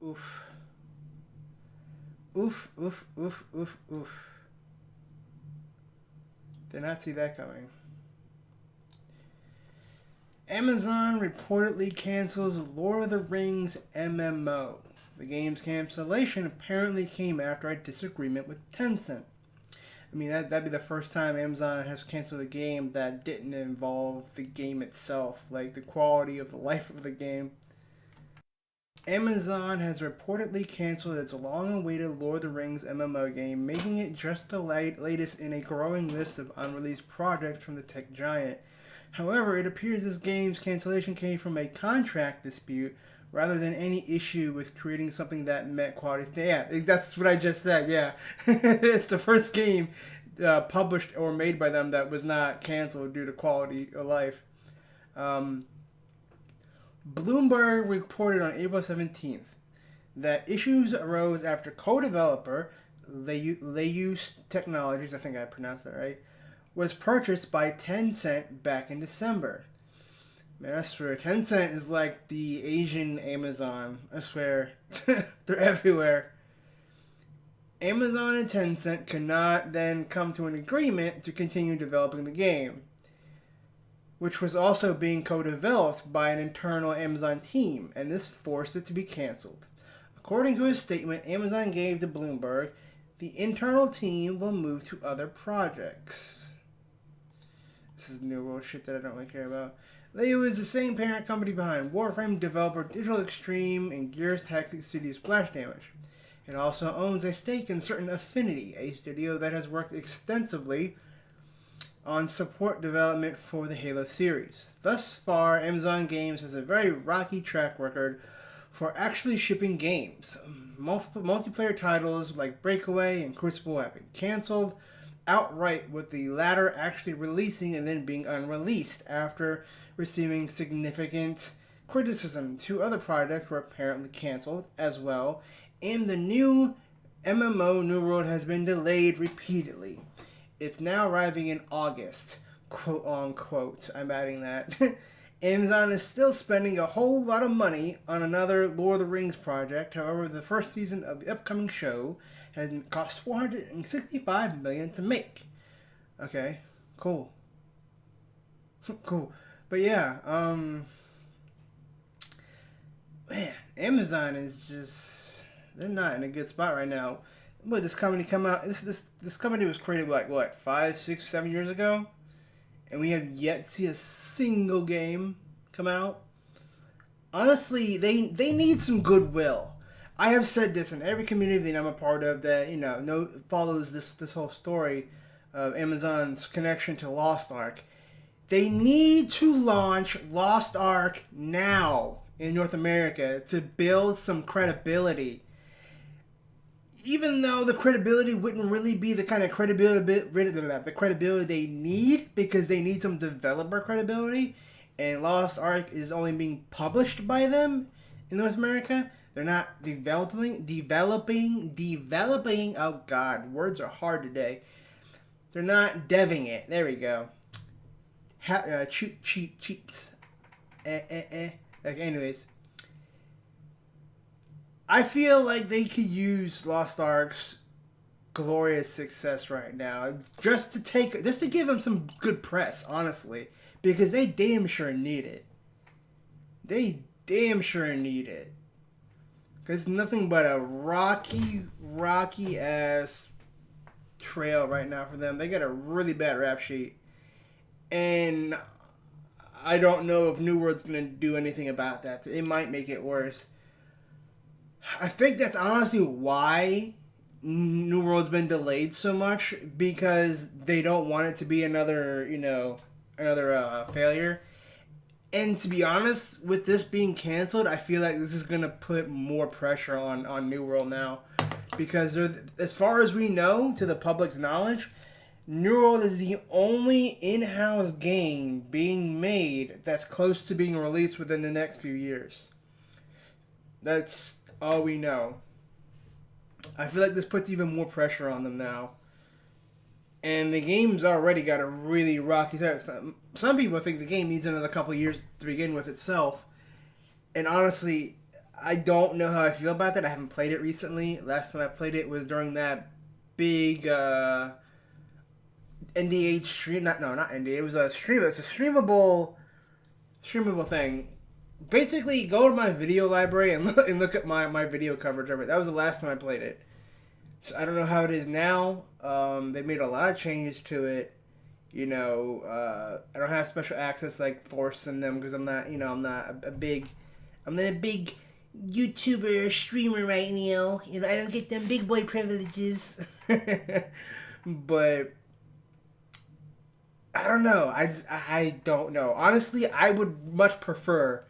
Oof. Oof, oof, oof, oof, oof. Did not see that coming. Amazon reportedly cancels Lord of the Rings MMO. The game's cancellation apparently came after a disagreement with Tencent. I mean, that'd be the first time Amazon has canceled a game that didn't involve the game itself, like the quality of the life of the game. Amazon has reportedly canceled its long-awaited Lord of the Rings MMO game, making it just the latest in a growing list of unreleased projects from the tech giant. However, it appears this game's cancellation came from a contract dispute rather than any issue with creating something that met quality standards. Yeah, that's what I just said. Yeah, it's the first game published or made by them that was not canceled due to quality of life. Um, Bloomberg reported on April 17th that issues arose after co-developer Leuse Technologies, I think I pronounced that right, was purchased by Tencent back in December. Man, I swear, Tencent is like the Asian Amazon. I swear, they're everywhere. Amazon and Tencent could not then come to an agreement to continue developing the game, which was also being co-developed by an internal Amazon team, and this forced it to be canceled. According to a statement Amazon gave to Bloomberg, the internal team will move to other projects. This is new world shit that I don't really care about. Leo is the same parent company behind Warframe developer Digital Extreme and Gears Tactics studio Splash Damage. It also owns a stake in certain Affinity, a studio that has worked extensively on support development for the Halo series. Thus far, Amazon Games has a very rocky track record for actually shipping games. Multiple multiplayer titles like Breakaway and Crucible have been canceled outright, with the latter actually releasing and then being unreleased after receiving significant criticism. Two other projects were apparently canceled as well, and the new MMO New World has been delayed repeatedly. It's now arriving in August, quote unquote. I'm adding that. Amazon is still spending a whole lot of money on another Lord of the Rings project. However, the first season of the upcoming show has cost $465 million to make. Okay, cool, cool. But yeah, man, Amazon is just—they're not in a good spot right now. But this company come out. This company was created like what 5, 6, 7 years ago, and we have yet to see a single game come out. Honestly, they need some goodwill. I have said this in every community that I'm a part of that follows this whole story of Amazon's connection to Lost Ark. They need to launch Lost Ark now in North America to build some credibility. Even though the credibility wouldn't really be the kind of credibility they need, because they need some developer credibility, and Lost Ark is only being published by them in North America. They're not developing. Oh God, words are hard today. They're not deving it. There we go. Cheats. Like, anyways, I feel like they could use Lost Ark's glorious success right now just to give them some good press, honestly, because they damn sure need it. They damn sure need it. It's nothing but a rocky ass trail right now for them. They got a really bad rap sheet, and I don't know if New World's gonna do anything about that. It might make it worse. I think that's honestly why New World's been delayed so much, because they don't want it to be another failure. And to be honest, with this being canceled, I feel like this is gonna put more pressure on New World now, because as far as we know, to the public's knowledge, New World is the only in-house game being made that's close to being released within the next few years. That's all we know. I feel like this puts even more pressure on them now. And the game's already got a really rocky start. Some people think the game needs another couple of years to begin with itself. And honestly, I don't know how I feel about that. I haven't played it recently. Last time I played it was during that big NDH stream. Not NDH. It was a stream. It's a streamable thing. Basically, go to my video library and look at my video coverage of it. That was the last time I played it. So I don't know how it is now. They made a lot of changes to it. I don't have special access like Force and them because I'm not a big YouTuber or streamer right now. I don't get them big boy privileges. But I don't know. I don't know. Honestly, I would much prefer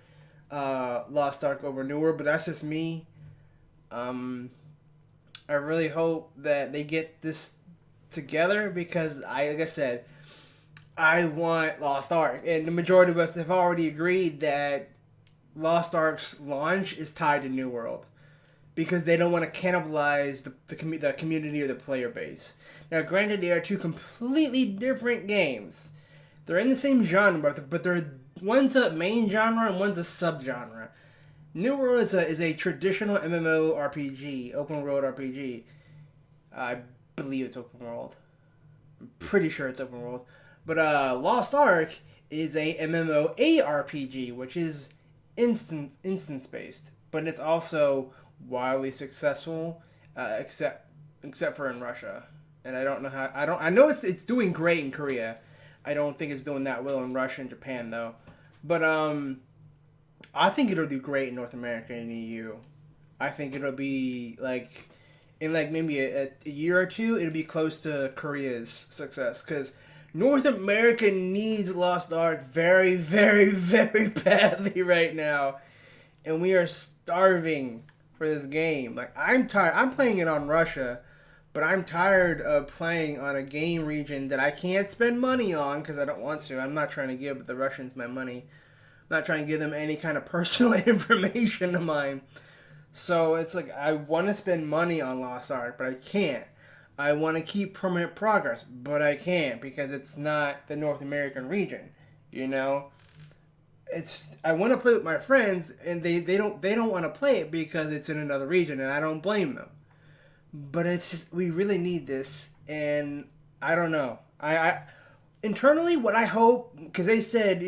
Lost Ark over New World, but that's just me. I really hope that they get this together because like I said, I want Lost Ark, and the majority of us have already agreed that Lost Ark's launch is tied to New World because they don't want to cannibalize the community or the player base. Now, granted, they are two completely different games. They're in the same genre, but one's a main genre and one's a subgenre. New World is a traditional MMORPG, open world RPG. I believe it's open world. I'm pretty sure it's open world. But Lost Ark is a MMORPG, which is instance based, but it's also wildly successful, except for in Russia. And I don't know how. I know it's doing great in Korea. I don't think it's doing that well in Russia and Japan though. But I think it'll do great in North America and EU. I think it'll be like in like maybe a year or two. It'll be close to Korea's success because North America needs Lost Ark very, very, very badly right now, and we are starving for this game. Like I'm tired. I'm playing it on Russia. But I'm tired of playing on a game region that I can't spend money on because I don't want to. I'm not trying to give the Russians my money. I'm not trying to give them any kind of personal information of mine. So it's like I want to spend money on Lost Ark, but I can't. I want to keep permanent progress, but I can't because it's not the North American region. I want to play with my friends, and they don't want to play it because it's in another region, and I don't blame them. But it's just, we really need this, and I don't know. I internally, what I hope, because they said,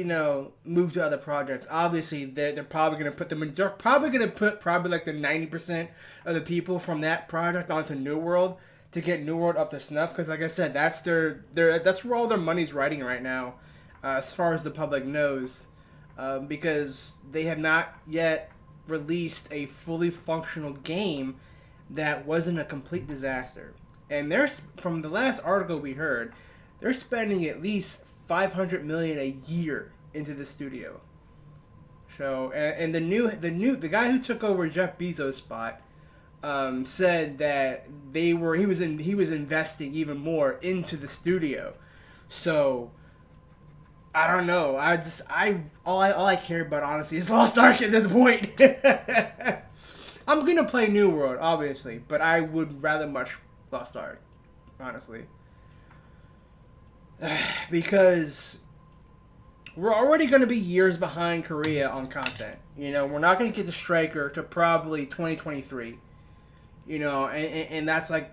move to other projects. Obviously, they're probably going to put them in, they're probably going to put probably like the 90% of the people from that project onto New World to get New World up to snuff. Because like I said, that's that's where all their money's riding right now, as far as the public knows. Because they have not yet released a fully functional game that wasn't a complete disaster. And from the last article we heard, they're spending at least $500 million a year into the studio. So, and the guy who took over Jeff Bezos' spot said that he was investing even more into the studio. So I don't know. All I care about honestly is Lost Ark at this point. I'm gonna play New World, obviously, but I would rather much Lost Ark, honestly, because we're already gonna be years behind Korea on content. We're not gonna get the Striker to probably 2023. And that's like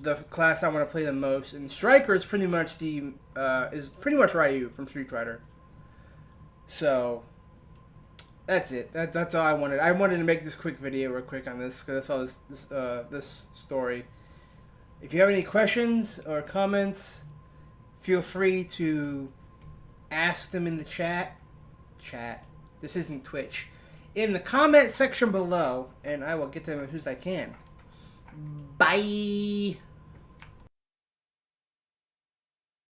the class I want to play the most. And Striker is pretty much Ryu from Street Fighter. So that's it. That's all I wanted. I wanted to make this quick video real quick on this because I saw this story. If you have any questions or comments, feel free to ask them in the chat. This isn't Twitch. In the comment section below, and I will get to them as soon as I can. Bye.